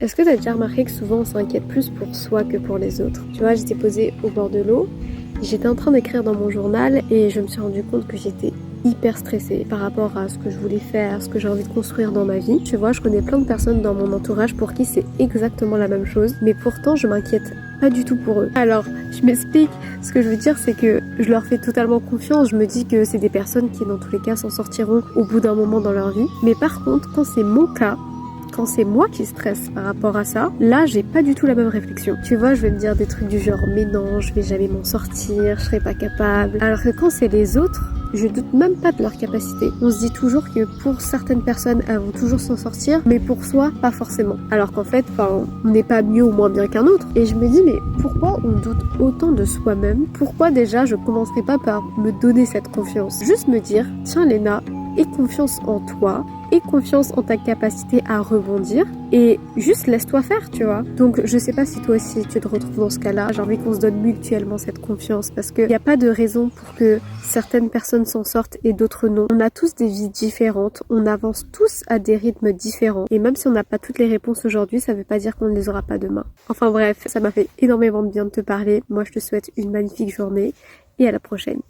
Est-ce que t'as déjà remarqué que souvent on s'inquiète plus pour soi que pour les autres? Tu vois, j'étais posée au bord de l'eau, j'étais en train d'écrire dans mon journal et je me suis rendu compte que j'étais hyper stressée par rapport à ce que je voulais faire, ce que j'ai envie de construire dans ma vie. Tu vois, je connais plein de personnes dans mon entourage pour qui c'est exactement la même chose, mais pourtant je m'inquiète pas du tout pour eux. Alors, je m'explique, ce que je veux dire c'est que je leur fais totalement confiance, je me dis que c'est des personnes qui dans tous les cas s'en sortiront au bout d'un moment dans leur vie, mais par contre, quand c'est mon cas, quand c'est moi qui stresse par rapport à ça, là j'ai pas du tout la même réflexion. Tu vois, je vais me dire des trucs du genre mais non, je vais jamais m'en sortir, je serai pas capable. Alors que quand c'est les autres, je doute même pas de leur capacité. On se dit toujours que pour certaines personnes, elles vont toujours s'en sortir, mais pour soi, pas forcément. Alors qu'en fait, on n'est pas mieux ou moins bien qu'un autre. Et je me dis, mais pourquoi on doute autant de soi-même? Pourquoi déjà je commencerai pas par me donner cette confiance? Juste me dire, tiens Léna, aie confiance en toi, aie confiance en ta capacité à rebondir et juste laisse-toi faire, tu vois. Donc je sais pas si toi aussi tu te retrouves dans ce cas-là. J'ai envie qu'on se donne mutuellement cette confiance parce qu'il n'y a pas de raison pour que certaines personnes s'en sortent et d'autres non. On a tous des vies différentes, on avance tous à des rythmes différents et même si on n'a pas toutes les réponses aujourd'hui, ça veut pas dire qu'on ne les aura pas demain. Enfin bref, ça m'a fait énormément de bien de te parler. Moi je te souhaite une magnifique journée et à la prochaine.